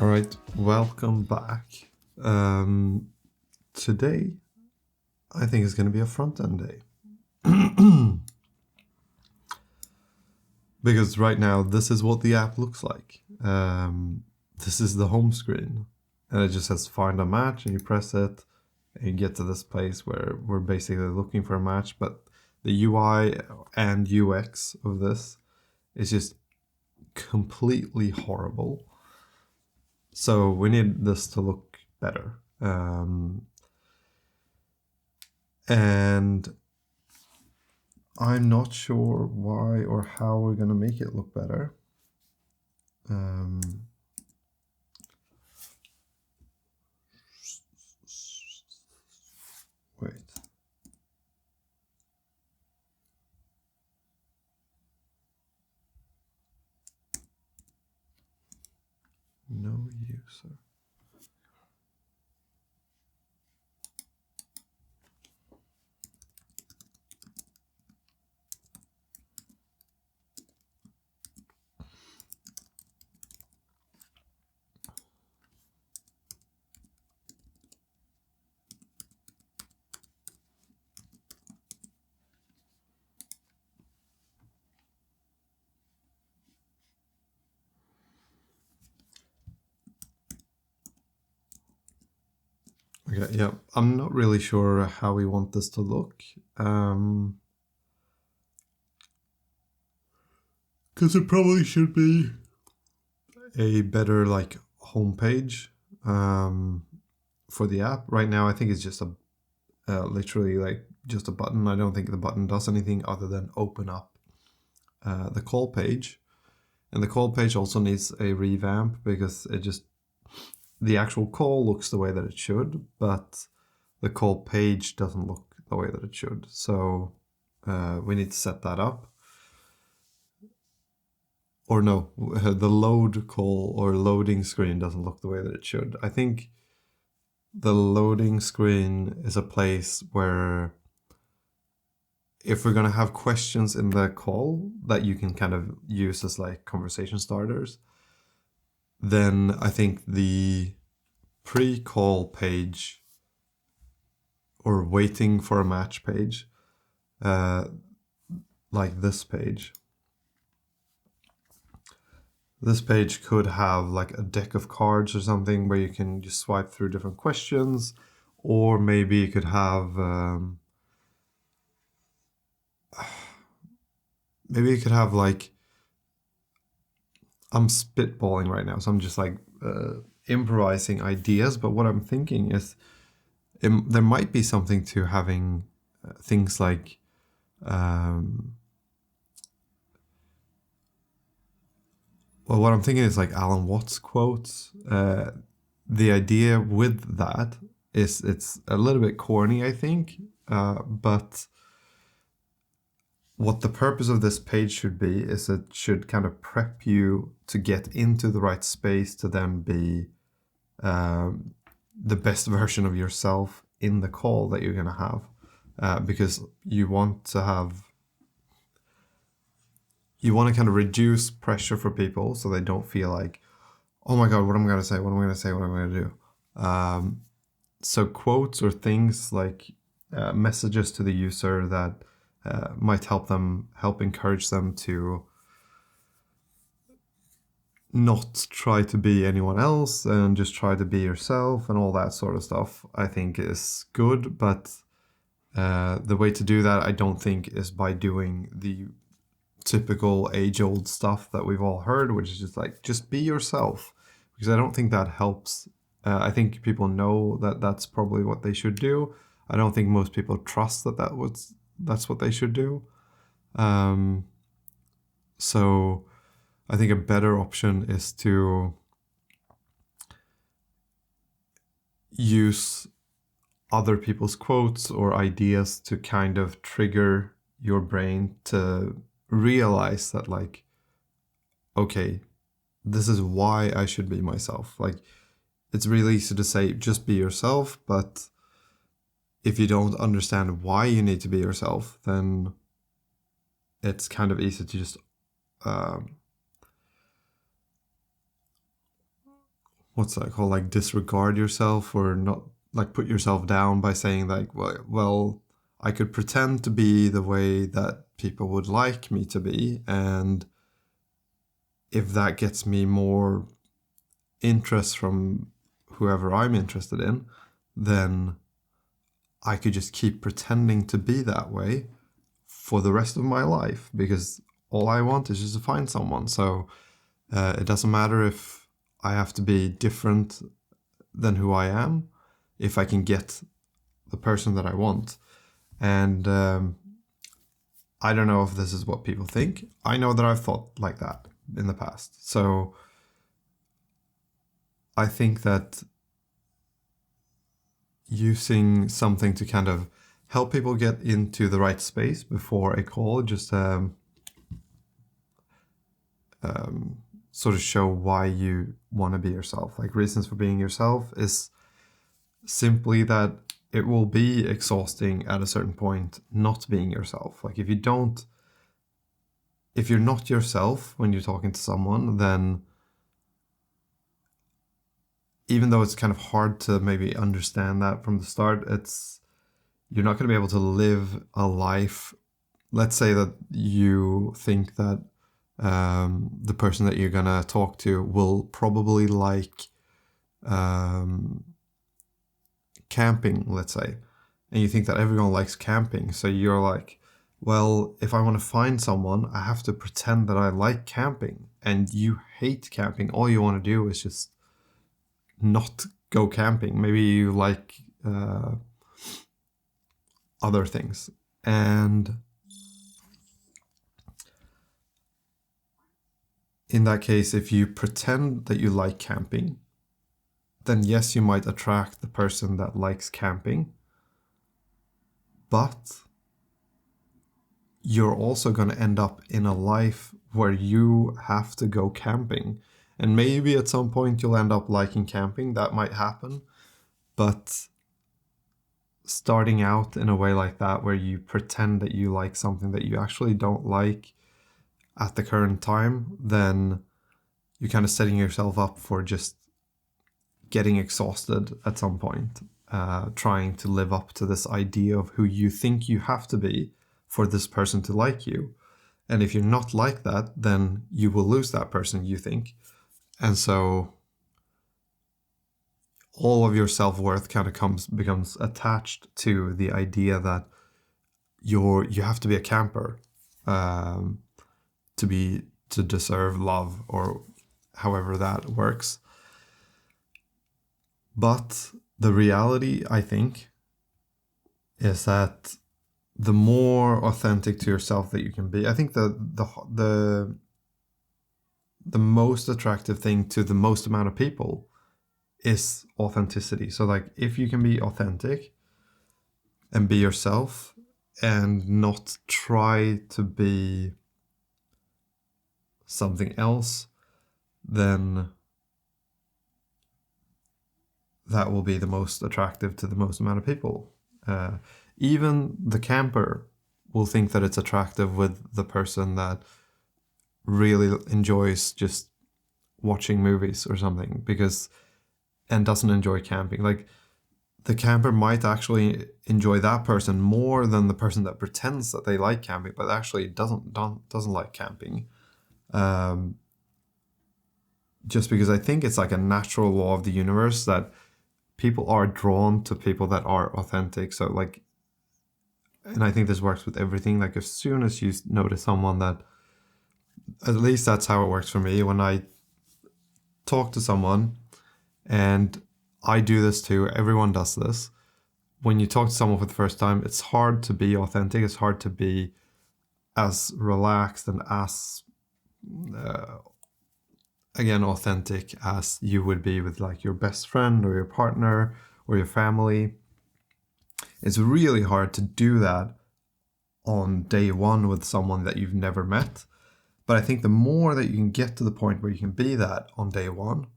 All right, welcome back. Today, I think it's going to be a front-end day. Because right now, this is what the app looks like. This is the home screen. And it just says find a match, and you press it, and you get to this place where we're basically looking for a match. But the UI and UX of this is just completely horrible. So we need this to look better. And I'm not sure why or how we're going to make it look better. Wait. No user. Okay, yeah, I'm not really sure how we want this to look. Because it probably should be a better like homepage for the app. Right now, I think it's just literally like just a button. I don't think the button does anything other than open up the call page. And the call page also needs a revamp because the actual call looks the way that it should, but the call page doesn't look the way that it should. So we need to set that up. Or no, the load call or loading screen doesn't look the way that it should. I think the loading screen is a place where if we're going to have questions in the call that you can kind of use as like conversation starters, then I think the pre-call page or waiting for a match page, like this page, could have like a deck of cards or something where you can just swipe through different questions, or maybe you could have like, I'm spitballing right now, so I'm just like improvising ideas, but what I'm thinking is there might be something to having things like well, what I'm thinking is like Alan Watts quotes. The idea with that is it's a little bit corny, I think, but what the purpose of this page should be is it should kind of prep you to get into the right space to then be the best version of yourself in the call that you're going to have, because you want to kind of reduce pressure for people so they don't feel like, oh my God, what am I going to say? What am I going to say? What am I going to do? So quotes or things like messages to the user that might help encourage them to not try to be anyone else and just try to be yourself and all that sort of stuff, I think is good. But the way to do that, I don't think, is by doing the typical age-old stuff that we've all heard, which is just like, just be yourself, because I don't think that helps. I think people know that that's probably what they should do. I don't think most people trust that's what they should do. So I think a better option is to use other people's quotes or ideas to kind of trigger your brain to realize that, like, okay, this is why I should be myself. Like, it's really easy to say, just be yourself, but if you don't understand why you need to be yourself, then it's kind of easy to just what's that called? Like disregard yourself or not like put yourself down by saying like, well, I could pretend to be the way that people would like me to be. And if that gets me more interest from whoever I'm interested in, then I could just keep pretending to be that way for the rest of my life because all I want is just to find someone. So it doesn't matter if I have to be different than who I am, if I can get the person that I want. And I don't know if this is what people think. I know that I've thought like that in the past. So I think that using something to kind of help people get into the right space before a call, just sort of show why you want to be yourself. Like reasons for being yourself is simply that it will be exhausting at a certain point not being yourself. Like if you're not yourself when you're talking to someone, then even though it's kind of hard to maybe understand that from the start, you're not going to be able to live a life. Let's say that you think that the person that you're going to talk to will probably like camping, let's say, and you think that everyone likes camping. So you're like, well, if I want to find someone, I have to pretend that I like camping. And you hate camping. All you want to do is just not go camping. Maybe you like other things. And in that case, if you pretend that you like camping, then yes, you might attract the person that likes camping, but you're also going to end up in a life where you have to go camping. And maybe at some point you'll end up liking camping. That might happen. But starting out in a way like that, where you pretend that you like something that you actually don't like at the current time, then you're kind of setting yourself up for just getting exhausted at some point, trying to live up to this idea of who you think you have to be for this person to like you. And if you're not like that, then you will lose that person, you think. And so all of your self-worth kind of becomes attached to the idea that you have to be a camper to deserve love, or however that works. But the reality, I think, is that the more authentic to yourself that you can be, I think the most attractive thing to the most amount of people is authenticity. So like if you can be authentic and be yourself and not try to be something else, then that will be the most attractive to the most amount of people. Even the camper will think that it's attractive with the person that really enjoys just watching movies or something and doesn't enjoy camping. Like the camper might actually enjoy that person more than the person that pretends that they like camping but actually doesn't like camping. Just because I think it's like a natural law of the universe that people are drawn to people that are authentic. So like, and I think this works with everything. Like as soon as you notice someone that, at least that's how it works for me, when I talk to someone, and I do this too, everyone does this. When you talk to someone for the first time, it's hard to be authentic. It's hard to be as relaxed and as, again, authentic as you would be with like your best friend or your partner or your family. It's really hard to do that on day one with someone that you've never met. But I think the more that you can get to the point where you can be that on day one,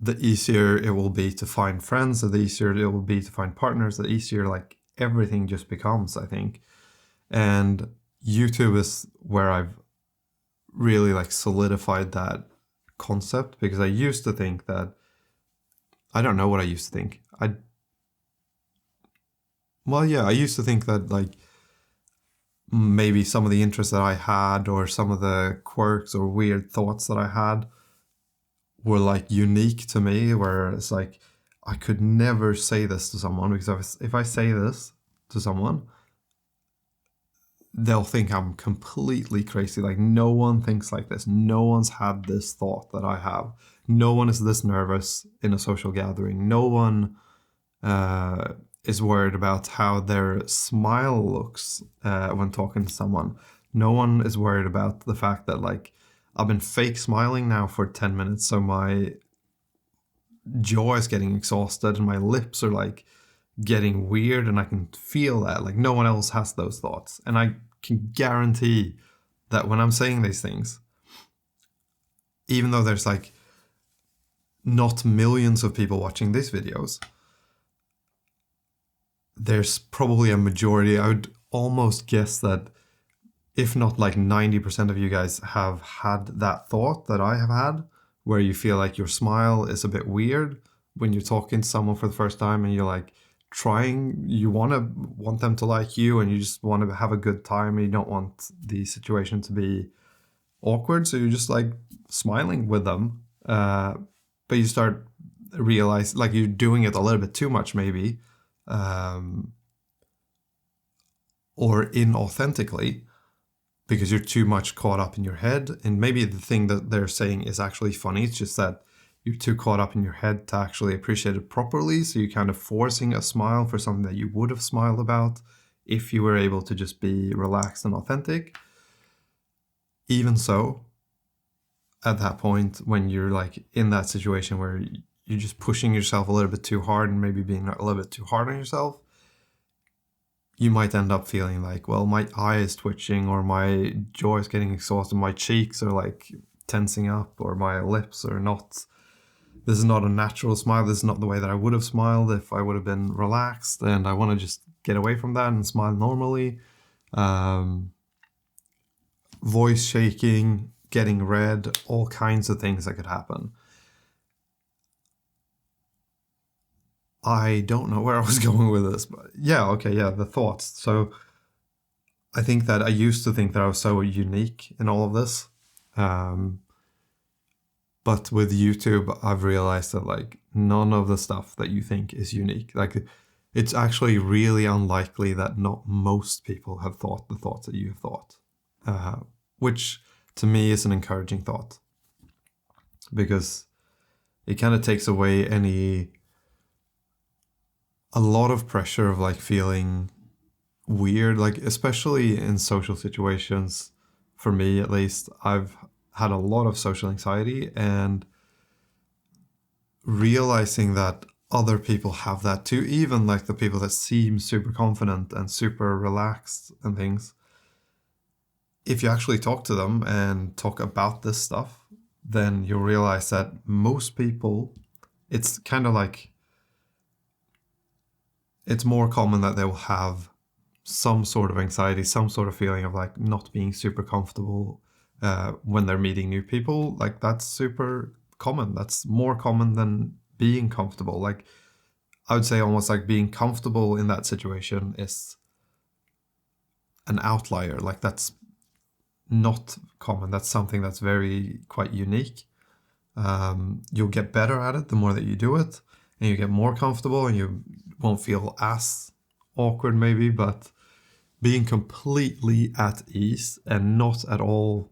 the easier it will be to find friends, the easier it will be to find partners, the easier like everything just becomes, I think. And YouTube is where I've really like solidified that concept, because I used to think that, I don't know what I used to think. I used to think that like maybe some of the interests that I had or some of the quirks or weird thoughts that I had were like unique to me, where it's like I could never say this to someone, because if I say this to someone, they'll think I'm completely crazy. Like, no one thinks like this. No one's had this thought that I have. No one is this nervous in a social gathering. No one is worried about how their smile looks when talking to someone. No one is worried about the fact that like I've been fake smiling now for 10 minutes, so my jaw is getting exhausted and my lips are like getting weird, and I can feel that. Like, no one else has those thoughts. And I can guarantee that when I'm saying these things, even though there's like not millions of people watching these videos, there's probably a majority. I would almost guess that if not like 90% of you guys have had that thought that I have had, where you feel like your smile is a bit weird when you're talking to someone for the first time, and you're like you want them to like you, and you just want to have a good time, and you don't want the situation to be awkward, so you're just like smiling with them, but you start realize like you're doing it a little bit too much, maybe, or inauthentically, because you're too much caught up in your head. And maybe the thing that they're saying is actually funny. It's just that you're too caught up in your head to actually appreciate it properly. So you're kind of forcing a smile for something that you would have smiled about if you were able to just be relaxed and authentic. Even so, at that point, when you're like in that situation where you're just pushing yourself a little bit too hard and maybe being a little bit too hard on yourself, you might end up feeling like, well, my eye is twitching, or my jaw is getting exhausted, my cheeks are like tensing up, or my lips are not, this is not a natural smile. This is not the way that I would have smiled if I would have been relaxed, and I want to just get away from that and smile normally. Voice shaking, getting red, all kinds of things that could happen. I don't know where I was going with this, but the thoughts. So I think that I used to think that I was so unique in all of this. But with YouTube, I've realized that like none of the stuff that you think is unique. Like, it's actually really unlikely that not most people have thought the thoughts that you have thought, which to me is an encouraging thought, because it kind of takes away a lot of pressure of like feeling weird, like especially in social situations. For me, at least, I've had a lot of social anxiety, and realizing that other people have that too, even like the people that seem super confident and super relaxed and things, if you actually talk to them and talk about this stuff, then you'll realize that most people, it's kind of like, it's more common that they will have some sort of anxiety, some sort of feeling of like not being super comfortable when they're meeting new people. Like, that's super common. That's more common than being comfortable. Like, I would say almost like being comfortable in that situation is an outlier. Like, that's not common. That's something that's very quite unique. You'll get better at it the more that you do it, and you get more comfortable, and you won't feel as awkward maybe, but being completely at ease and not at all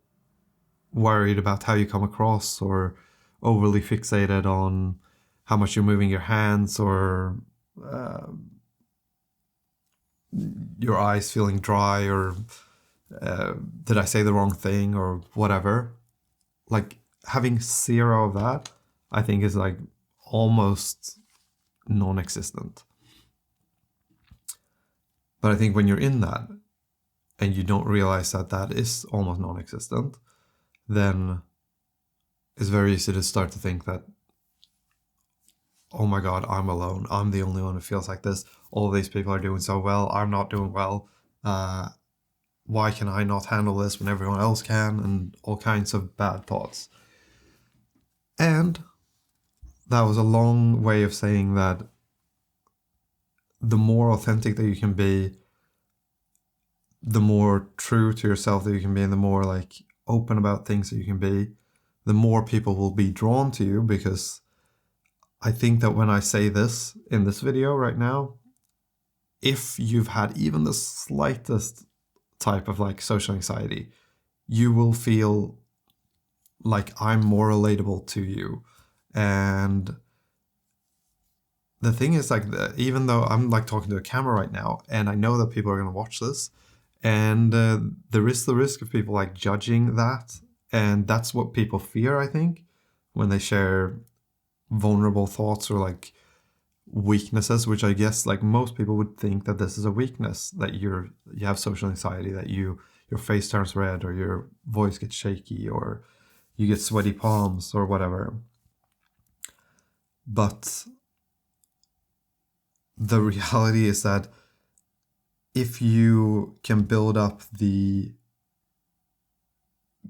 worried about how you come across, or overly fixated on how much you're moving your hands, or your eyes feeling dry, or did I say the wrong thing, or whatever. Like, having zero of that, I think, is like almost non-existent. But I think when you're in that and you don't realize that that is almost non-existent, then it's very easy to start to think that, oh my God, I'm alone. I'm the only one who feels like this. All of these people are doing so well. I'm not doing well. Why can I not handle this when everyone else can? And all kinds of bad thoughts. And that was a long way of saying that the more authentic that you can be, the more true to yourself that you can be, and the more like open about things that you can be, the more people will be drawn to you. Because I think that when I say this in this video right now, if you've had even the slightest type of like social anxiety, you will feel like I'm more relatable to you. And the thing is, like, even though I'm like talking to a camera right now, and I know that people are going to watch this, and there is the risk of people like judging that, and that's what people fear, I think, when they share vulnerable thoughts or like weaknesses, which I guess like most people would think that this is a weakness, that you have social anxiety, that your face turns red, or your voice gets shaky, or you get sweaty palms, or whatever. But the reality is that if you can build up the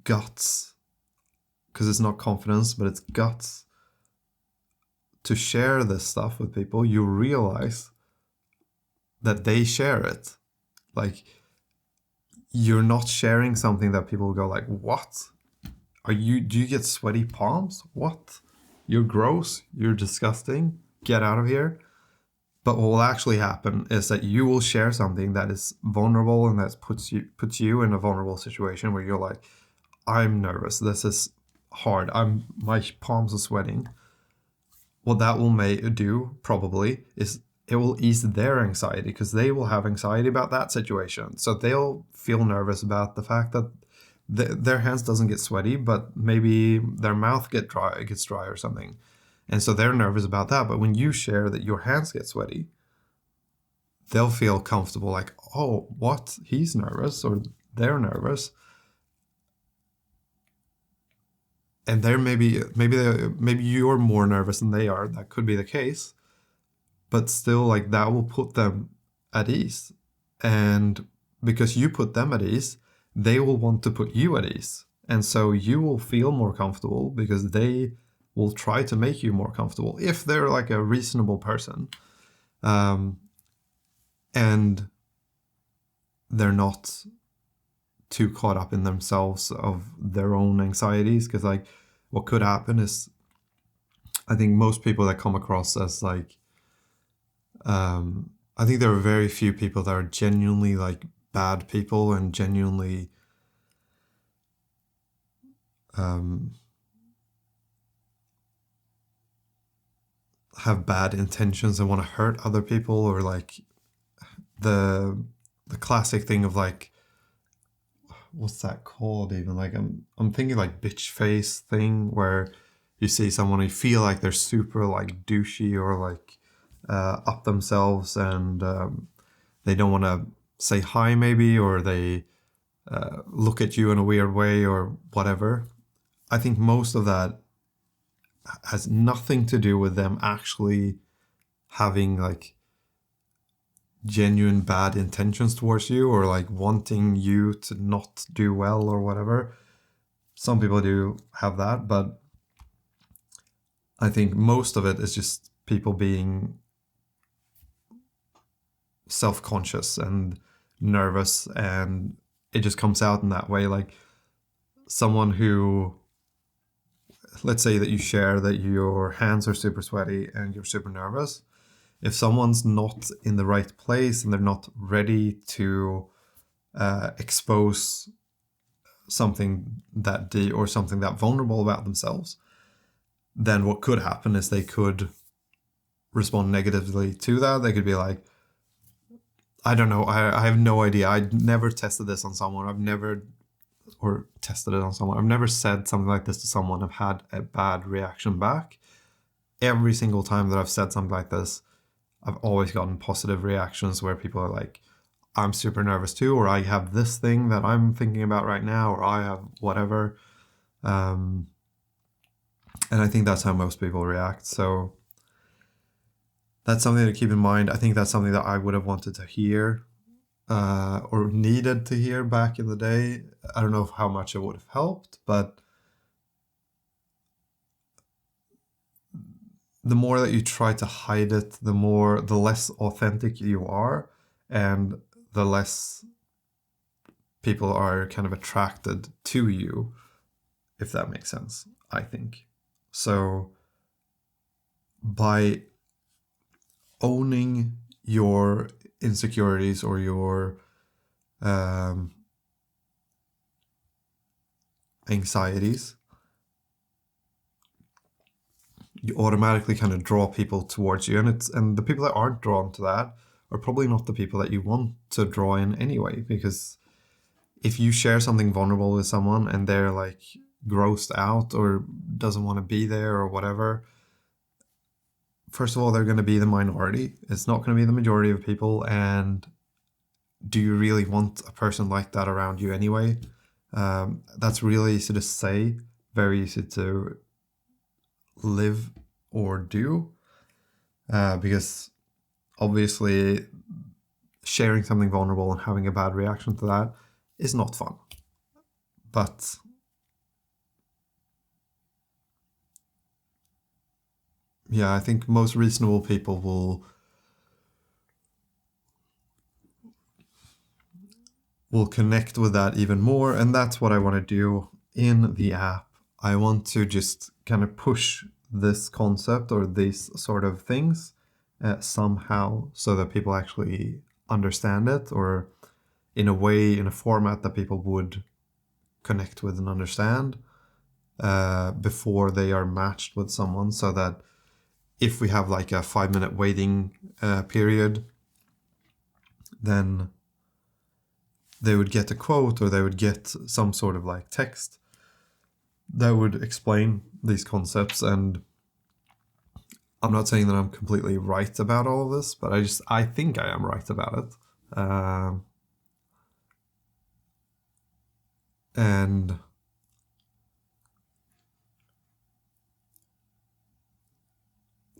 guts, because it's not confidence, but it's guts, to share this stuff with people, you realize that they share it. Like, you're not sharing something that people go like, what? Do you get sweaty palms? What? You're gross. You're disgusting. Get out of here. But what will actually happen is that you will share something that is vulnerable, and that puts you in a vulnerable situation where you're like, I'm nervous. This is hard. My palms are sweating. What that will do probably is it will ease their anxiety, because they will have anxiety about that situation. So they'll feel nervous about the fact that their hands doesn't get sweaty, but maybe their mouth gets dry or something. And so they're nervous about that. But when you share that your hands get sweaty, they'll feel comfortable, like, oh, what? He's nervous, or they're nervous. And they're maybe you're more nervous than they are. That could be the case. But still, like, that will put them at ease. And because you put them at ease, they will want to put you at ease. And so you will feel more comfortable, because they will try to make you more comfortable if they're like a reasonable person. And they're not too caught up in themselves of their own anxieties. Because like what could happen is, I think most people that come across as like, I think there are very few people that are genuinely like bad people and genuinely have bad intentions and want to hurt other people, or like the classic thing of like, what's that called even? Like I'm thinking like bitch face thing, where you see someone, you feel like they're super like douchey, or like up themselves, and they don't want to say hi maybe, or they look at you in a weird way, or whatever. I think most of that has nothing to do with them actually having like genuine bad intentions towards you, or like wanting you to not do well or whatever. Some people do have that, but I think most of it is just people being self-conscious and nervous, and it just comes out in that way. Like someone who, let's say that you share that your hands are super sweaty and you're super nervous. If someone's not in the right place and they're not ready to expose something that deep or something that vulnerable about themselves, then what could happen is they could respond negatively to that. They could be like, I don't know, I have no idea. I never tested this on someone. I've never said something like this to someone. I've had a bad reaction back. Every single time that I've said something like this, I've always gotten positive reactions where people are like, I'm super nervous too, or I have this thing that I'm thinking about right now, or I have whatever. And I think that's how most people react. So that's something to keep in mind. I think that's something that I would have wanted to hear or needed to hear back in the day. I don't know how much it would have helped, but the more that you try to hide it, the less authentic you are, and the less people are kind of attracted to you, if that makes sense, I think. So by owning your insecurities or your anxieties, you automatically kind of draw people towards you, and the people that aren't drawn to that are probably not the people that you want to draw in anyway, because if you share something vulnerable with someone and they're like grossed out or doesn't want to be there or whatever, first of all, they're going to be the minority. It's not going to be the majority of people. And do you really want a person like that around you anyway? That's really easy to say, very easy to live or do, because obviously sharing something vulnerable and having a bad reaction to that is not fun. But yeah, I think most reasonable people will connect with that even more, and that's what I want to do in the app. I want to just kind of push this concept or these sort of things somehow so that people actually understand it, or in a way, in a format that people would connect with and understand before they are matched with someone, so that if we have like a 5-minute waiting period, then they would get a quote or they would get some sort of like text that would explain these concepts. And I'm not saying that I'm completely right about all of this, but I think I am right about it. And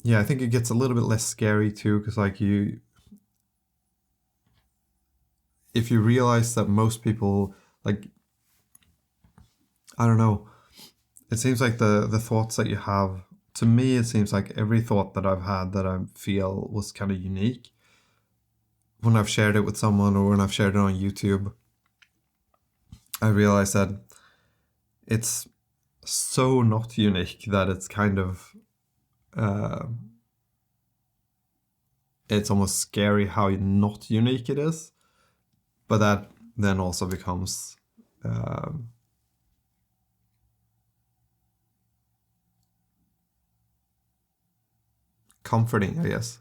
yeah, I think it gets a little bit less scary too, because like if you realize that most people, like, I don't know, it seems like the thoughts that you have, to me, it seems like every thought that I've had that I feel was kind of unique, when I've shared it with someone or when I've shared it on YouTube, I realize that it's so not unique that it's kind of, it's almost scary how not unique it is. But that then also becomes comforting, I guess.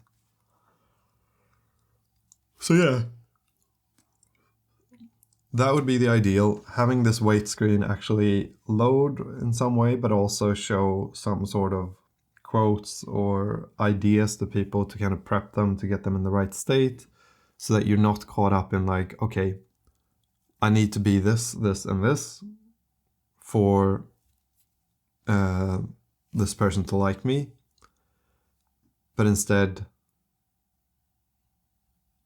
So yeah, that would be the ideal. Having this wait screen actually load in some way, but also show some sort of quotes or ideas to people to kind of prep them to get them in the right state, so that you're not caught up in like, okay, I need to be this, this, and this for this person to like me. But instead,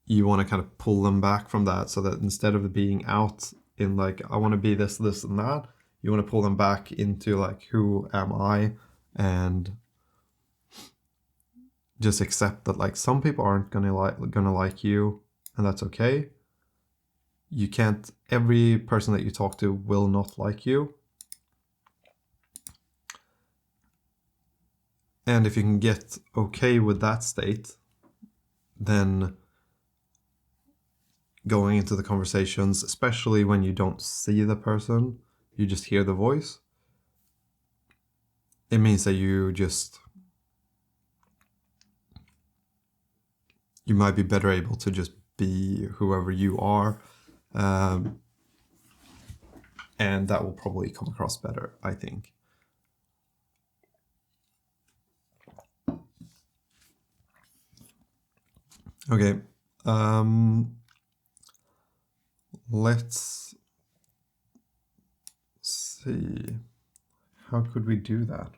you want to kind of pull them back from that, so that instead of being out in like, I want to be this, this, and that, you want to pull them back into like, who am I? And just accept that like some people aren't gonna like you, and that's okay. You can't, every person that you talk to will not like you. And if you can get okay with that state, then going into the conversations, especially when you don't see the person, you just hear the voice, it means that you might be better able to just be whoever you are. And that will probably come across better, I think. Okay. Let's see. How could we do that?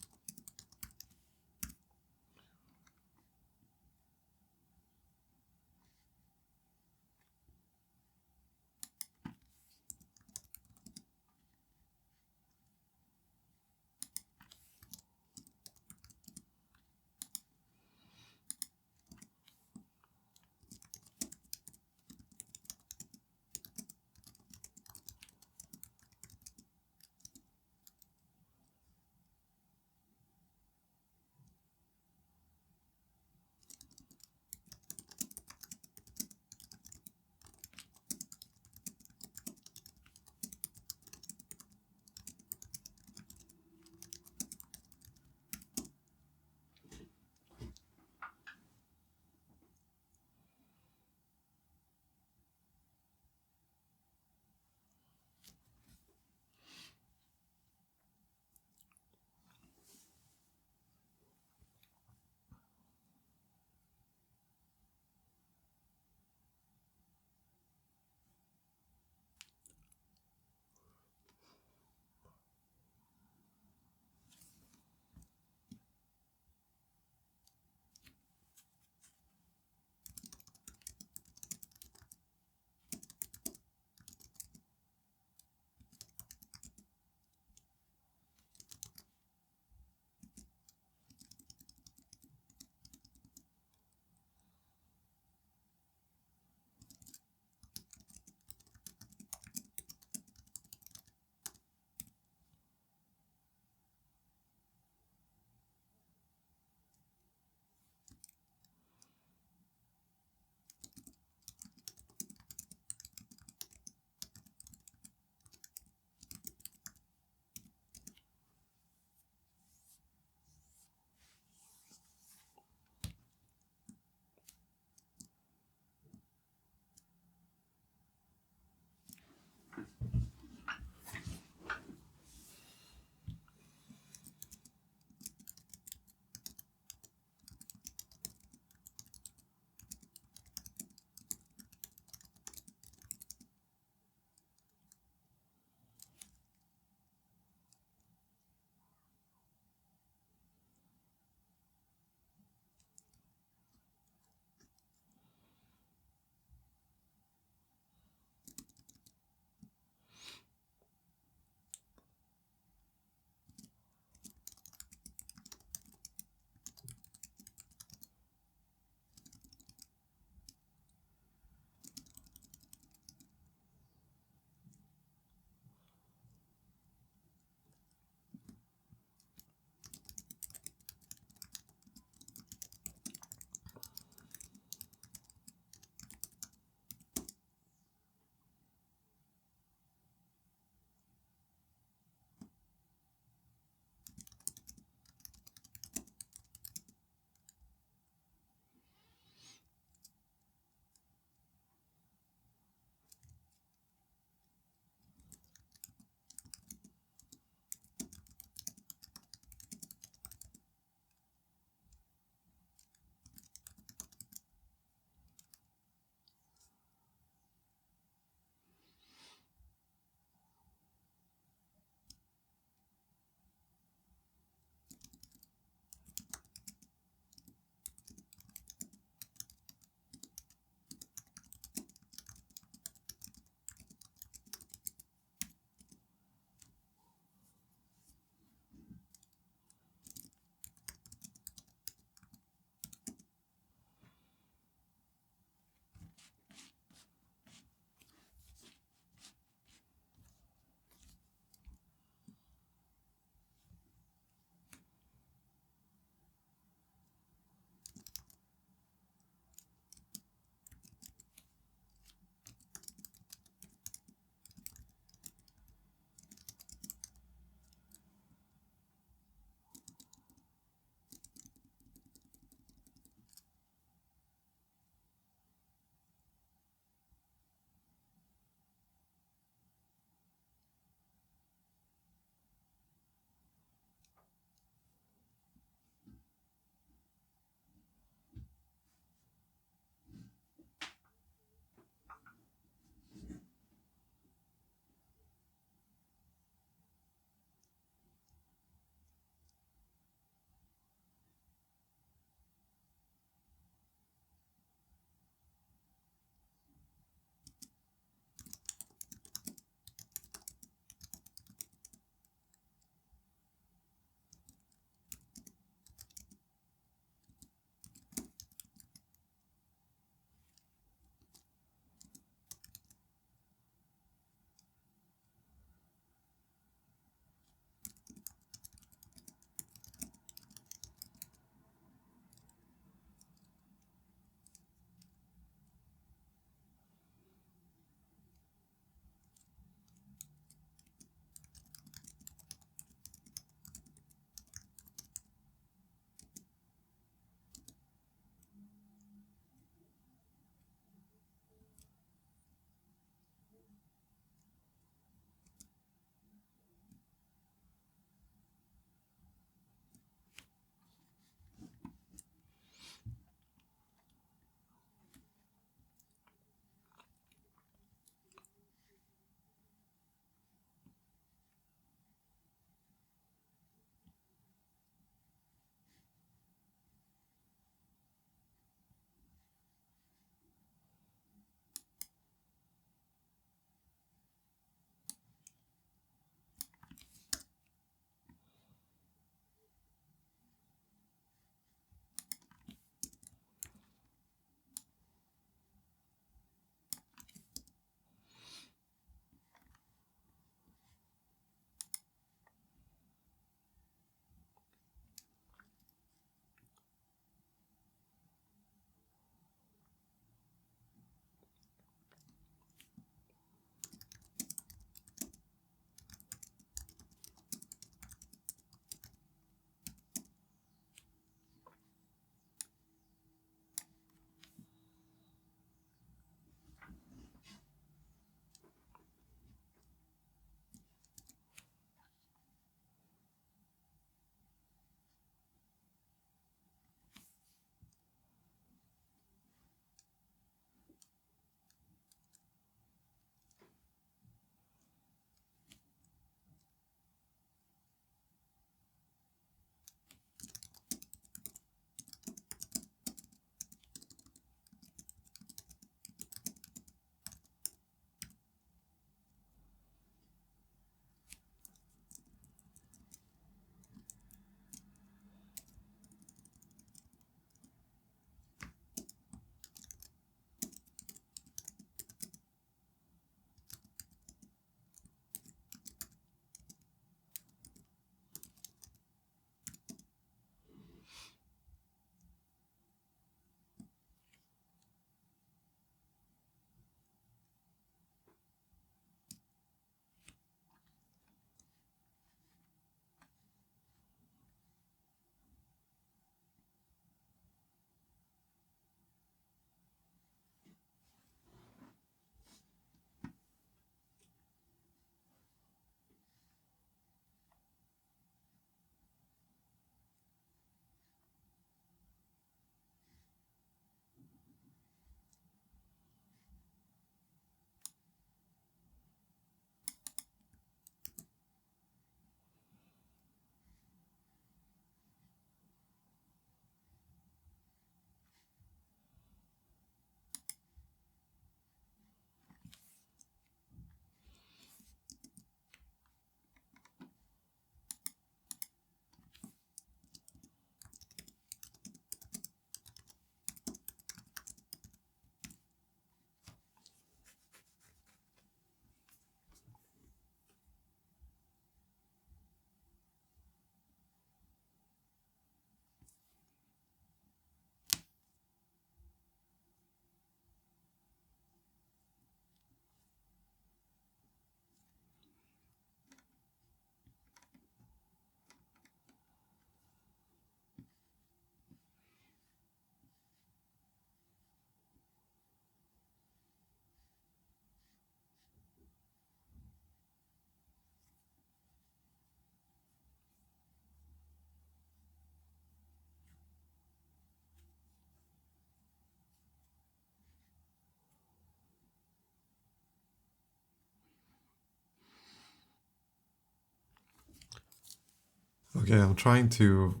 Okay, I'm trying to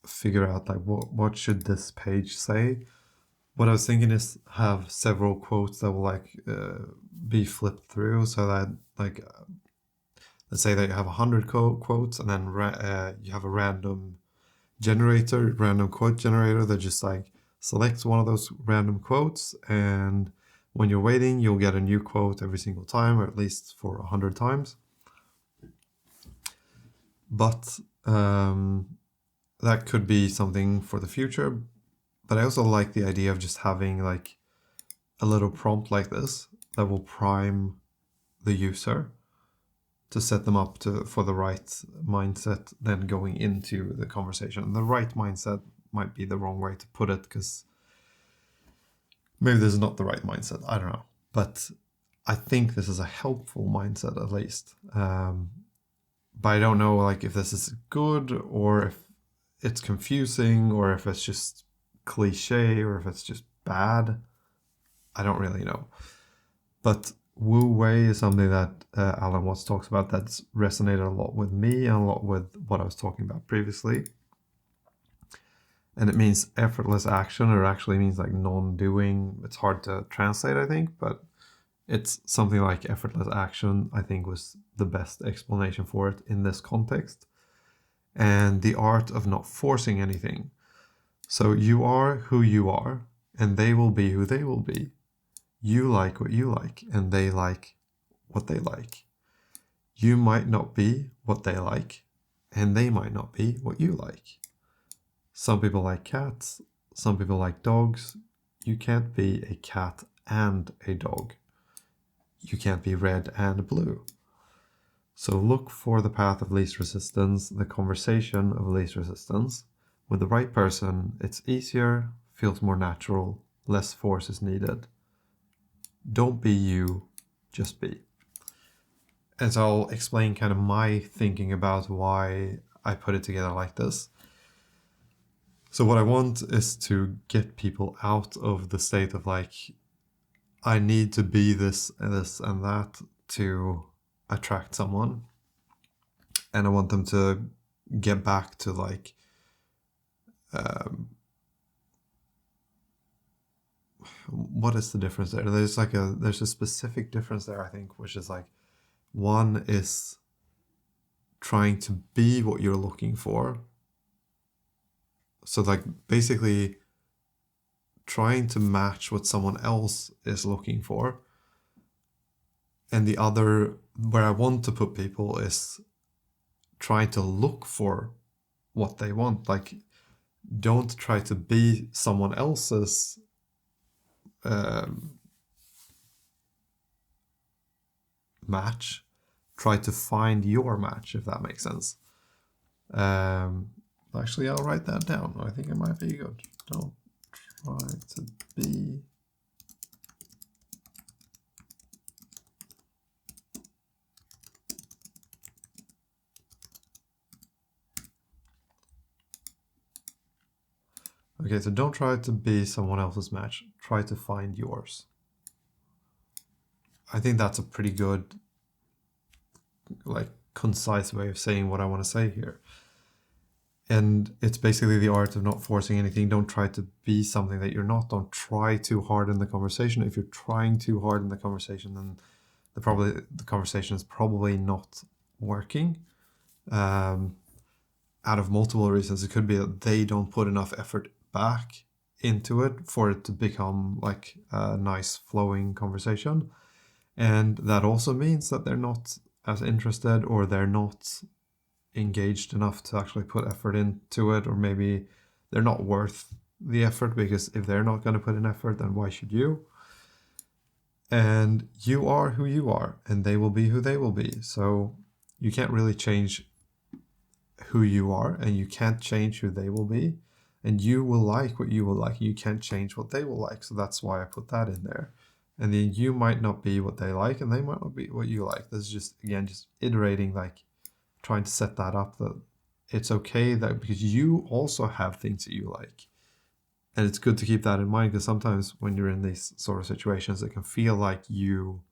figure out like what should this page say. What I was thinking is have several quotes that will like be flipped through, so that like let's say that you have 100 quotes, and then you have a random quote generator that just like selects one of those random quotes, and when you're waiting, you'll get a new quote every single time, or at least for 100 times. But that could be something for the future. But I also like the idea of just having like a little prompt like this that will prime the user to set them up for the right mindset then going into the conversation. The right mindset might be the wrong way to put it, because maybe this is not the right mindset. I don't know. But I think this is a helpful mindset at least. But I don't know like if this is good, or if it's confusing, or if it's just cliche, or if it's just bad. I don't really know. But Wu Wei is something that Alan Watts talks about that's resonated a lot with me and a lot with what I was talking about previously. And it means effortless action, or actually means like non-doing. It's hard to translate, I think, but it's something like effortless action, I think, was the best explanation for it in this context. And the art of not forcing anything. So you are who you are, and they will be who they will be. You like what you like, and they like what they like. You might not be what they like, and they might not be what you like. Some people like cats, some people like dogs. You can't be a cat and a dog. You can't be red and blue. So look for the path of least resistance, the conversation of least resistance. With the right person, it's easier, feels more natural, less force is needed. Don't be you, just be. And so I'll explain kind of my thinking about why I put it together like this. So what I want is to get people out of the state of like, I need to be this and this and that to attract someone. And I want them to get back to like, what is the difference there? There's a specific difference there, I think, which is like, one is trying to be what you're looking for. So like basically trying to match what someone else is looking for. And the other, where I want to put people, is trying to look for what they want. Like, don't try to be someone else's match. Try to find your match, if that makes sense. Actually, I'll write that down. I think it might be good. Don't try to be Okay, so don't try to be someone else's match. Try to find yours. I think that's a pretty good, like, concise way of saying what I want to say here. And it's basically the art of not forcing anything. Don't try to be something that you're not. Don't try too hard in the conversation. If you're trying too hard in the conversation, then the conversation is probably not working. Out of multiple reasons. It could be that they don't put enough effort back into it for it to become like a nice flowing conversation. And that also means that they're not as interested, or they're not engaged enough to actually put effort into it, or maybe they're not worth the effort, because if they're not going to put in effort, then why should you? And you are who you are, and they will be who they will be. So you can't really change who you are, and you can't change who they will be, and you will like what you will like. You can't change what they will like. So that's why I put that in there. And then you might not be what they like, and they might not be what you like. This is just, again, just iterating, like trying to set that up, that it's okay, that because you also have things that you like. And it's good to keep that in mind, because sometimes when you're in these sort of situations, it can feel like you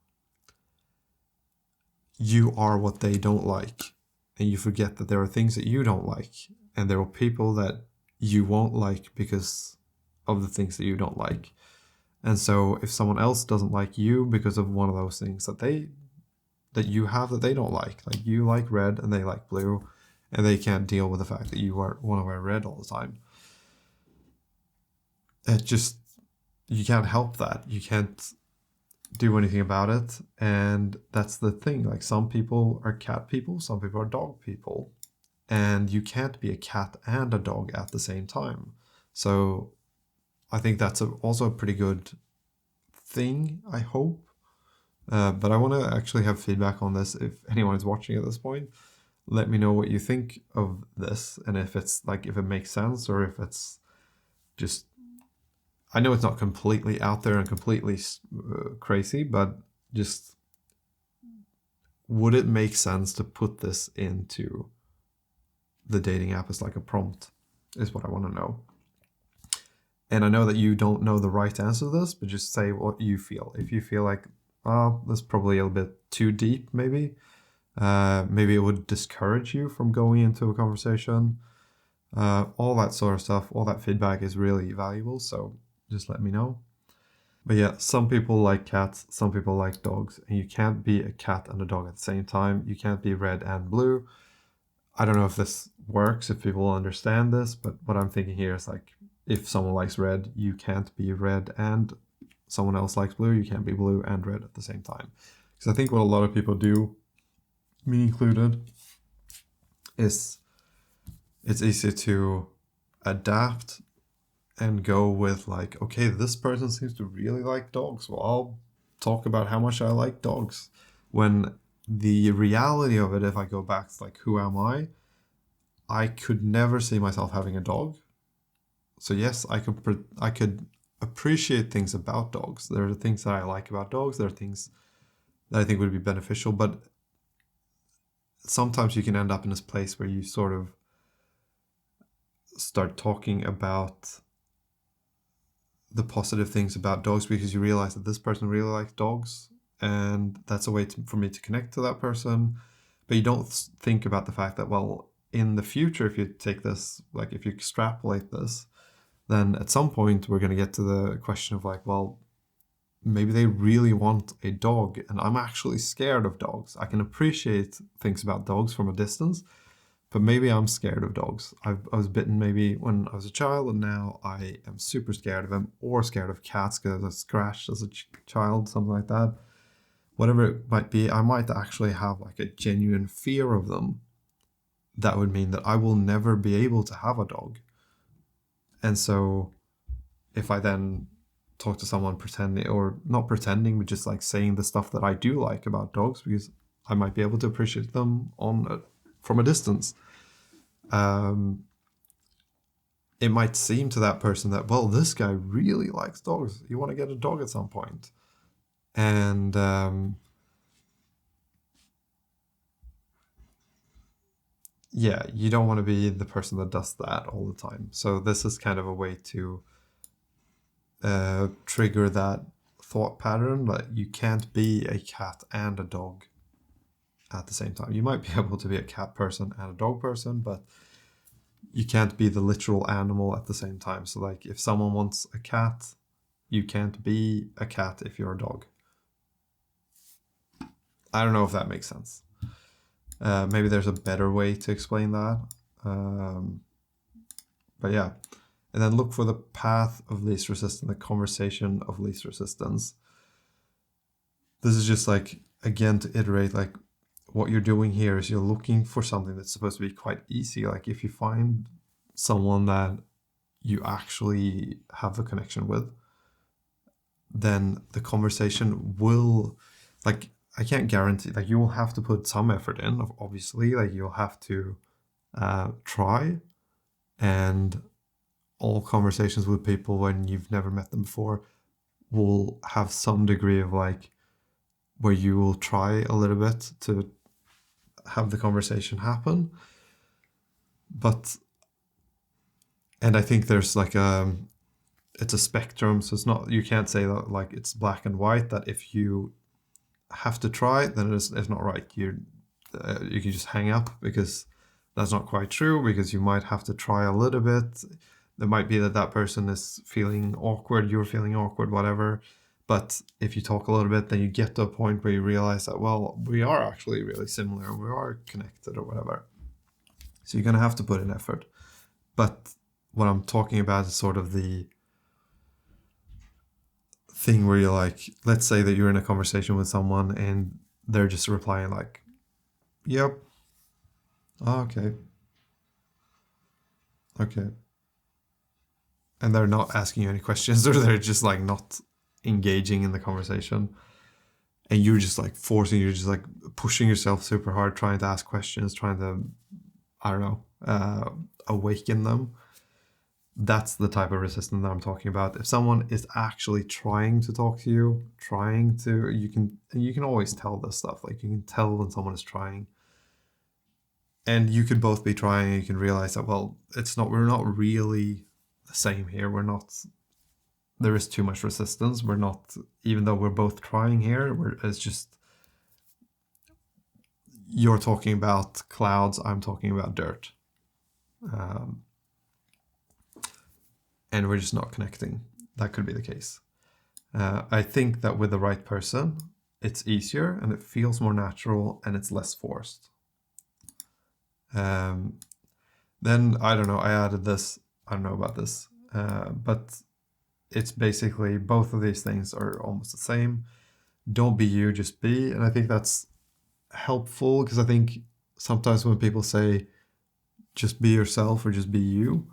you are what they don't like, and you forget that there are things that you don't like, and there are people that you won't like because of the things that you don't like. And so if someone else doesn't like you because of one of those things that you have that they don't like you like red and they like blue, and they can't deal with the fact that you want to wear red all the time, it just, you can't help that. You can't do anything about it. And that's the thing. Like, some people are cat people, some people are dog people, and you can't be a cat and a dog at the same time. So I think that's also a pretty good thing, I hope. But I want to actually have feedback on this. If anyone is watching at this point, let me know what you think of this, and if it's like, if it makes sense, or if it's just, I know it's not completely out there and completely crazy, but just, would it make sense to put this into the dating app as like a prompt, is what I want to know. And I know that you don't know the right answer to this, but just say what you feel. If you feel like, oh, that's probably a little bit too deep, maybe it would discourage you from going into a conversation. All that sort of stuff, all that feedback is really valuable, so just let me know. But yeah, some people like cats, some people like dogs, and you can't be a cat and a dog at the same time. You can't be red and blue. I don't know if this works, if people understand this, but what I'm thinking here is like, if someone likes red, you can't be red and someone else likes blue, you can't be blue and red at the same time. Because I think what a lot of people do, me included, is it's easy to adapt and go with like, okay, this person seems to really like dogs, well, I'll talk about how much I like dogs. When the reality of it, if I go back to like, who am I could never see myself having a dog. So yes, I could appreciate things about dogs. There are things that I like about dogs. There are things that I think would be beneficial, but sometimes you can end up in this place where you sort of start talking about the positive things about dogs because you realize that this person really likes dogs, and that's a way for me to connect to that person. But you don't think about the fact that, well, in the future, if you take this, like if you extrapolate this, then at some point we're going to get to the question of like, well, maybe they really want a dog, and I'm actually scared of dogs. I can appreciate things about dogs from a distance, but maybe I'm scared of dogs. I was bitten maybe when I was a child, and now I am super scared of them, or scared of cats because I was scratched as a child, something like that. Whatever it might be, I might actually have like a genuine fear of them. That would mean that I will never be able to have a dog. And so if I then talk to someone pretending, or not pretending, but just like saying the stuff that I do like about dogs, because I might be able to appreciate them from a distance, it might seem to that person that, well, this guy really likes dogs. You want to get a dog at some point. And yeah, you don't want to be the person that does that all the time. So this is kind of a way to trigger that thought pattern that you can't be a cat and a dog at the same time. You might be able to be a cat person and a dog person, but you can't be the literal animal at the same time. So like, if someone wants a cat, you can't be a cat if you're a dog. I don't know if that makes sense. Maybe there's a better way to explain that. But yeah. And then look for the path of least resistance, the conversation of least resistance. This is just like, again, to iterate, like what you're doing here is you're looking for something that's supposed to be quite easy. Like if you find someone that you actually have a connection with, then the conversation will, like, I can't guarantee, like you will have to put some effort in, obviously, like you'll have to try. And all conversations with people when you've never met them before will have some degree of like, where you will try a little bit to have the conversation happen. But, and I think there's like it's a spectrum. So it's not, you can't say that like it's black and white, that if you have to try, then it's not right. You can just hang up, because that's not quite true, because you might have to try a little bit. There might be that person is feeling awkward, you're feeling awkward, whatever. But if you talk a little bit, then you get to a point where you realize that, well, we are actually really similar, we are connected or whatever. So you're going to have to put in effort. But what I'm talking about is sort of the thing where you're like, let's say that you're in a conversation with someone and they're just replying like, yep, oh, okay, and they're not asking you any questions, or they're just like not engaging in the conversation, and you're just like pushing yourself super hard, trying to ask questions, trying to, I don't know, awaken them. That's the type of resistance that I'm talking about. If someone is actually trying to talk to you, you can always tell this stuff. Like, you can tell when someone is trying. And you could both be trying, and you can realize that, well, we're not really the same here. There is too much resistance. We're not, even though we're both trying here, it's just, you're talking about clouds, I'm talking about dirt. And we're just not connecting. That could be the case. I think that with the right person, it's easier and it feels more natural and it's less forced. Then, I don't know, I added this, I don't know about this, but it's basically, both of these things are almost the same. Don't be you, just be. And I think that's helpful, because I think sometimes when people say just be yourself or just be you,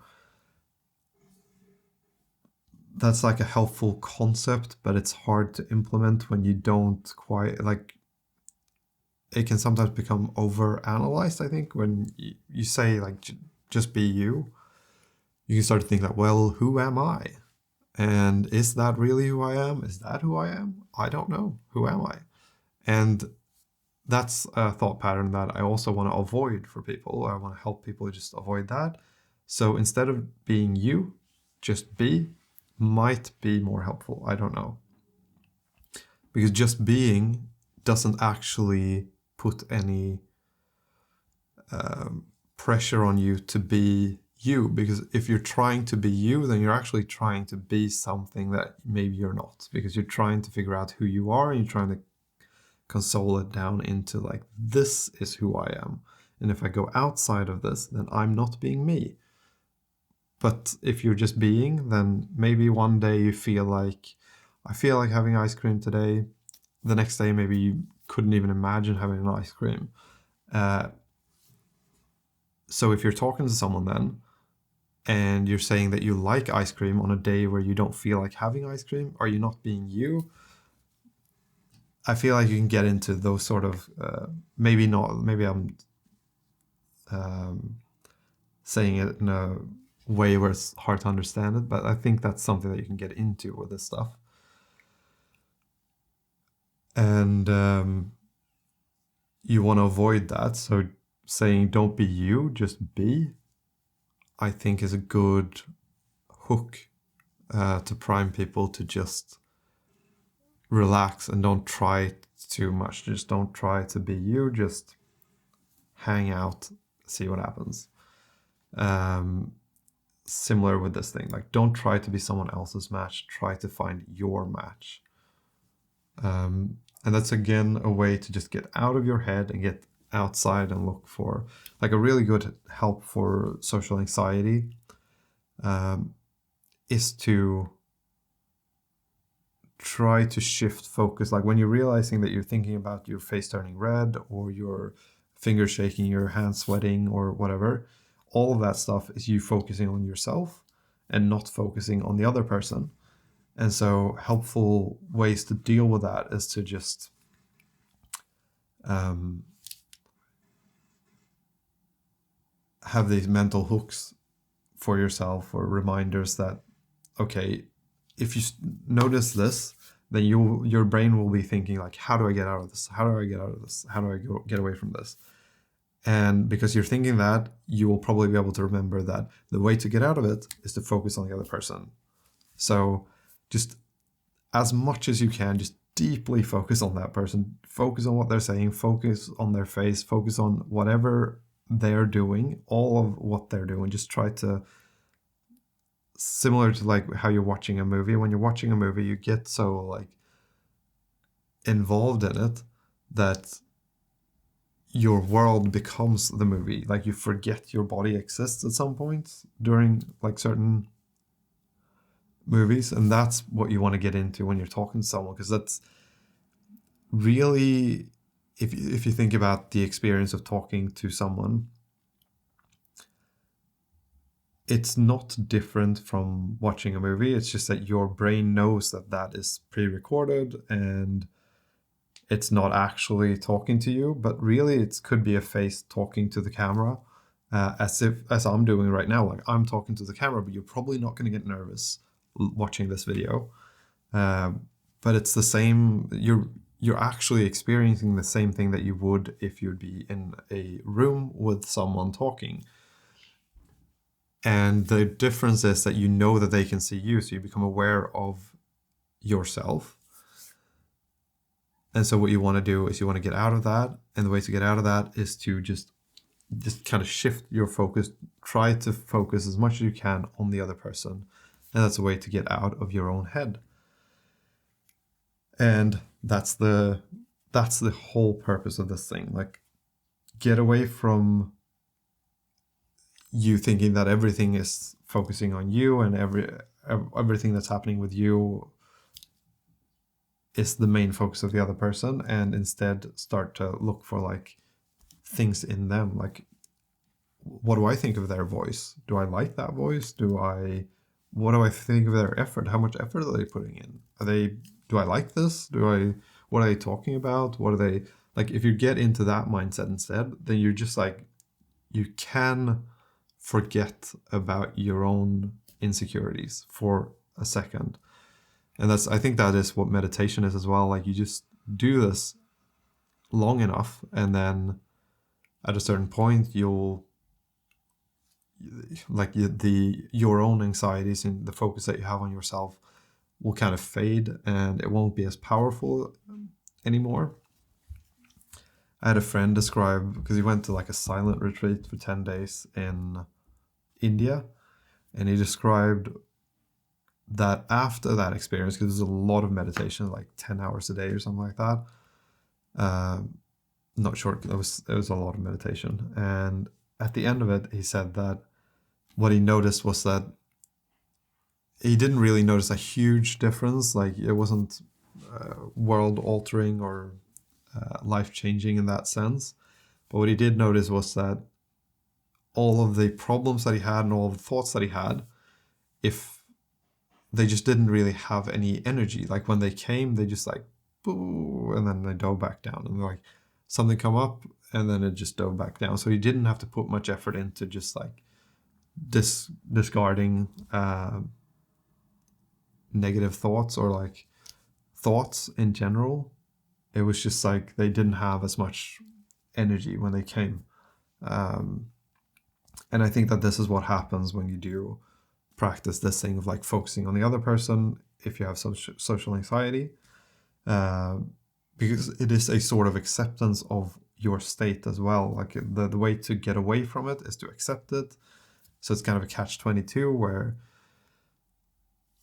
that's like a helpful concept, but it's hard to implement when you don't quite, like, it can sometimes become over-analyzed, I think, when you say, like, just be you. You can start to think like, well, who am I? And is that really who I am? Is that who I am? I don't know. Who am I? And that's a thought pattern that I also want to avoid for people. I want to help people just avoid that. So instead of being you, just be, might be more helpful. I don't know. Because just being doesn't actually put any pressure on you to be you. Because if you're trying to be you, then you're actually trying to be something that maybe you're not. Because you're trying to figure out who you are, and you're trying to console it down into like, this is who I am. And if I go outside of this, then I'm not being me. But if you're just being, then maybe one day you feel like, I feel like having ice cream today. The next day, maybe you couldn't even imagine having an ice cream. So if you're talking to someone then, and you're saying that you like ice cream on a day where you don't feel like having ice cream, are you not being you? I feel like you can get into those sort of, maybe I'm saying it in a way where it's hard to understand it, but I think that's something that you can get into with this stuff. And you want to avoid that. So saying don't be you, just be, I think is a good hook to prime people to just relax and don't try too much. Just don't try to be you, just hang out, see what happens. Similar with this thing, like, don't try to be someone else's match, try to find your match. And that's again a way to just get out of your head and get outside and look for, like, a really good help for social anxiety is to try to shift focus. Like, when you're realizing that you're thinking about your face turning red, or your fingers shaking, your hands sweating, or whatever, all of that stuff is you focusing on yourself and not focusing on the other person. And so helpful ways to deal with that is to just have these mental hooks for yourself, or reminders that, okay, if you notice this, then your brain will be thinking like, how do I get out of this? How do I get out of this? How do I get away from this? And because you're thinking that, you will probably be able to remember that the way to get out of it is to focus on the other person. So just as much as you can, just deeply focus on that person, focus on what they're saying, focus on their face, focus on whatever they're doing, all of what they're doing. Just try to, similar to like how you're watching a movie. When you're watching a movie, you get so like involved in it that your world becomes the movie. Like you forget your body exists at some point during like certain movies, and that's what you want to get into when you're talking to someone, because that's really, if you think about the experience of talking to someone, it's not different from watching a movie. It's just that your brain knows that that is pre-recorded and it's not actually talking to you, but really it could be a face talking to the camera, as I'm doing right now. Like I'm talking to the camera, but you're probably not going to get nervous watching this video. But it's the same. You're actually experiencing the same thing that you would if you'd be in a room with someone talking. And the difference is that you know that they can see you, so you become aware of yourself. And so what you want to do is you want to get out of that. And the way to get out of that is to just kind of shift your focus. Try to focus as much as you can on the other person. And that's a way to get out of your own head. And that's the whole purpose of this thing. Like, get away from you thinking that everything is focusing on you and everything that's happening with you is the main focus of the other person, and instead start to look for like things in them. Like, what do I think of their voice? Do I like that voice? What do I think of their effort? How much effort are they putting in? Do I like this? What are they talking about? What are they like? If you get into that mindset instead, then you're just like, you can forget about your own insecurities for a second. And I think that is what meditation is as well. Like, you just do this long enough, and then at a certain point, your own anxieties and the focus that you have on yourself will kind of fade, and it won't be as powerful anymore. I had a friend describe, because he went to like a silent retreat for 10 days in India, and he described that after that experience, because there's a lot of meditation, like 10 hours a day or something like that. Not sure, it was a lot of meditation. And at the end of it, he said that what he noticed was that he didn't really notice a huge difference. Like, it wasn't world altering or life changing in that sense. But what he did notice was that all of the problems that he had and all of the thoughts that he had, if they just didn't really have any energy. Like, when they came, they just like, boo, and then they dove back down. And like, something come up, and then it just dove back down. So he didn't have to put much effort into just like discarding negative thoughts or like thoughts in general. It was just like they didn't have as much energy when they came. And I think that this is what happens when you do practice this thing of like focusing on the other person if you have social anxiety, because it is a sort of acceptance of your state as well. Like, the way to get away from it is to accept it. So it's kind of a catch-22 where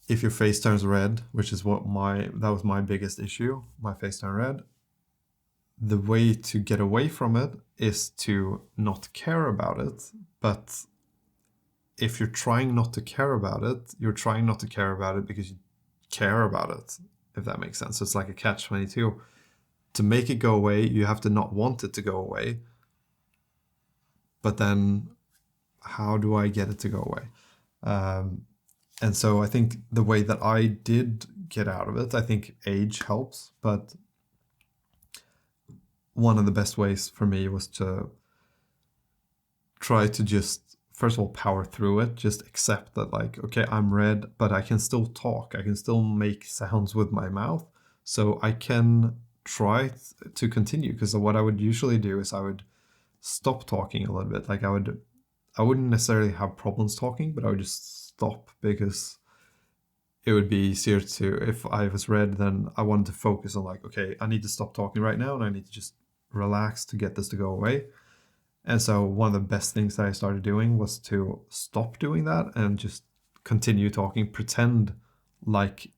if your face turns red, which is that was my biggest issue, my face turned red, the way to get away from it is to not care about it. But if you're trying not to care about it, you're trying not to care about it because you care about it, if that makes sense. So it's like a catch-22. To make it go away, you have to not want it to go away. But then, how do I get it to go away? And so I think the way that I did get out of it, I think age helps, but one of the best ways for me was to try to just, first of all, power through it. Just accept that, like, okay, I'm red, but I can still talk. I can still make sounds with my mouth. So I can try to continue, because what I would usually do is I would stop talking a little bit. Like, I wouldn't necessarily have problems talking, but I would just stop, because it would be easier to, if I was red, then I wanted to focus on like, okay, I need to stop talking right now and I need to just relax to get this to go away. And so one of the best things that I started doing was to stop doing that and just continue talking, pretend like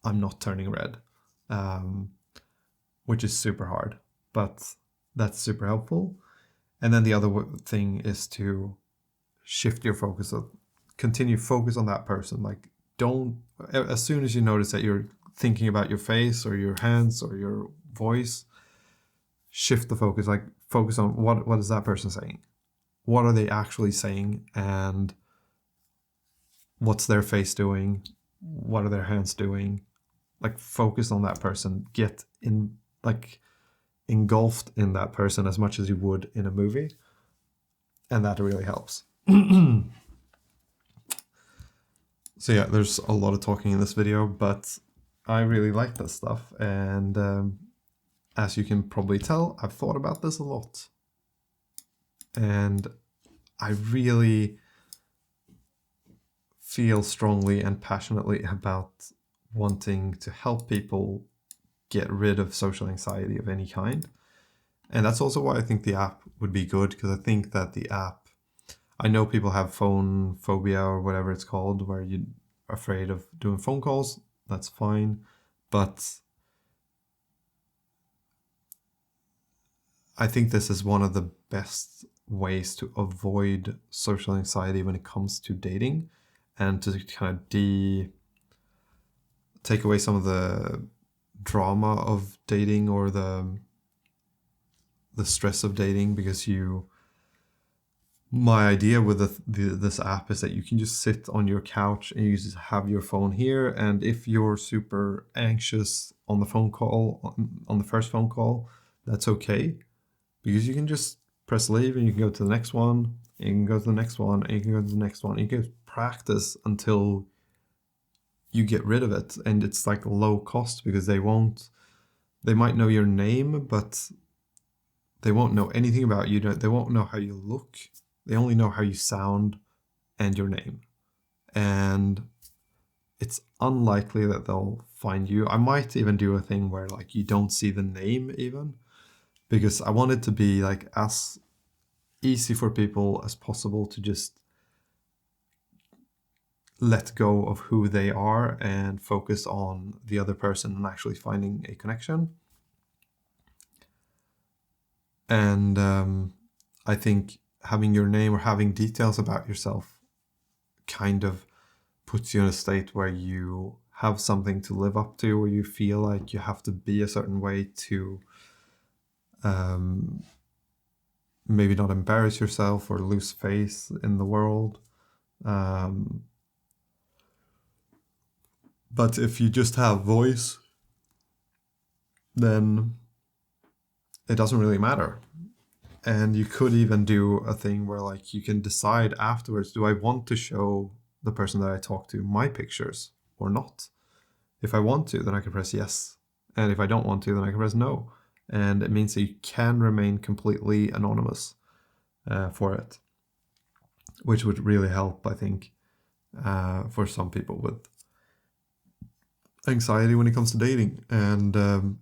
I'm not turning red, which is super hard, but that's super helpful. And then the other thing is to shift your focus, continue focus on that person. Like, don't, as soon as you notice that you're thinking about your face or your hands or your voice, shift the focus. Like, focus on what is that person saying? What are they actually saying? And what's their face doing? What are their hands doing? Like, focus on that person. Get in, like, engulfed in that person as much as you would in a movie. And that really helps. So yeah, there's a lot of talking in this video, but I really like this stuff. And as you can probably tell, I've thought about this a lot. And I really feel strongly and passionately about wanting to help people get rid of social anxiety of any kind. And that's also why I think the app would be good, because I think that the app, I know people have phone phobia or whatever it's called, where you're afraid of doing phone calls. That's fine. But I think this is one of the best ways to avoid social anxiety when it comes to dating, and to kind of take away some of the drama of dating or the stress of dating, because my idea with this app is that you can just sit on your couch and you just have your phone here, and if you're super anxious on the phone call, on the first phone call, that's okay, because you can just press leave and you can go to the next one, and you can go to the next one, and you can go to the next one. You can practice until you get rid of it, and it's like low cost, because they might know your name, but they won't know anything about you. They won't know how you look. They only know how you sound and your name. And it's unlikely that they'll find you. I might even do a thing where like you don't see the name even, because I want it to be like as easy for people as possible to just let go of who they are and focus on the other person and actually finding a connection. And I think having your name or having details about yourself kind of puts you in a state where you have something to live up to, or you feel like you have to be a certain way to maybe not embarrass yourself or lose face in the world. But if you just have voice, then it doesn't really matter. And you could even do a thing where like you can decide afterwards, do I want to show the person that I talk to my pictures or not? If I want to, then I can press yes. And if I don't want to, then I can press no. And it means that you can remain completely anonymous for it, which would really help, I think, for some people with anxiety when it comes to dating. And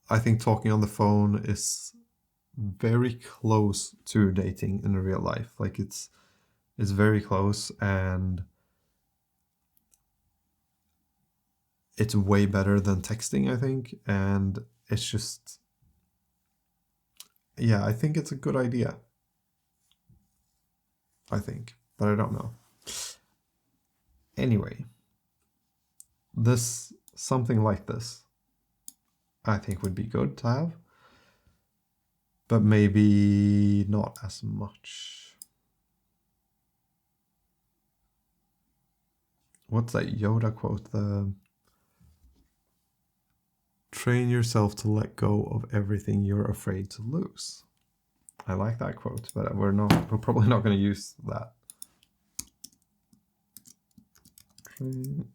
I think talking on the phone is very close to dating in real life. Like it's very close, and it's way better than texting, I think. And it's just, yeah, I think it's a good idea. I think, but I don't know. Anyway, something like this, I think would be good to have, but maybe not as much. What's that Yoda quote? Train yourself to let go of everything you're afraid to lose. I like that quote, but we're probably not going to use that. Train.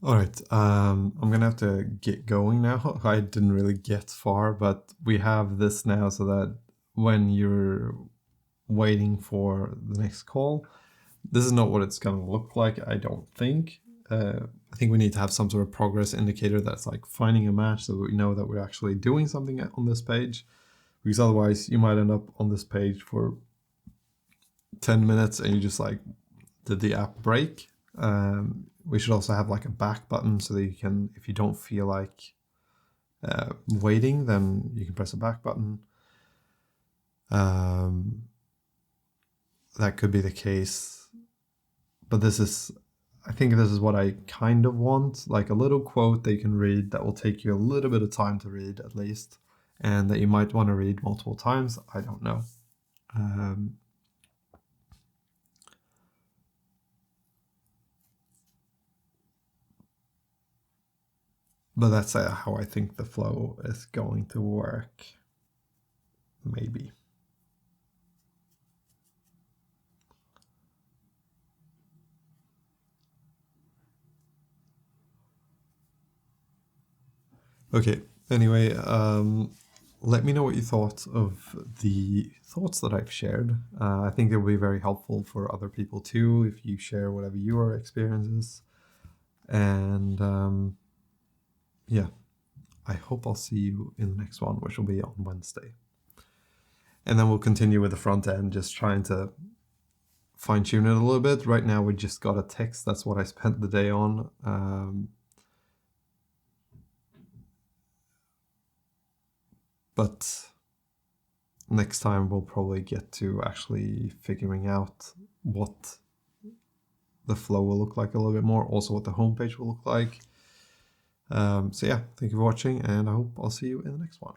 All right, I'm gonna have to get going now. I didn't really get far, but we have this now so that when you're waiting for the next call, this is not what it's gonna look like, I don't think. I think we need to have some sort of progress indicator that's like finding a match so we know that we're actually doing something on this page, because otherwise you might end up on this page for 10 minutes and you just like, did the app break? We should also have like a back button so that you can, if you don't feel like waiting, then you can press a back button. That could be the case, but I think this is what I kind of want, like a little quote that you can read that will take you a little bit of time to read at least, and that you might want to read multiple times. I don't know. But that's how I think the flow is going to work. Maybe. Okay, anyway, let me know what you thought of the thoughts that I've shared. I think it will be very helpful for other people too if you share whatever your experiences. And yeah, I hope I'll see you in the next one, which will be on Wednesday. And then we'll continue with the front end, just trying to fine tune it a little bit. Right now, we just got a text. That's what I spent the day on. But next time we'll probably get to actually figuring out what the flow will look like a little bit more, also what the homepage will look like. So yeah, thank you for watching, and I hope I'll see you in the next one.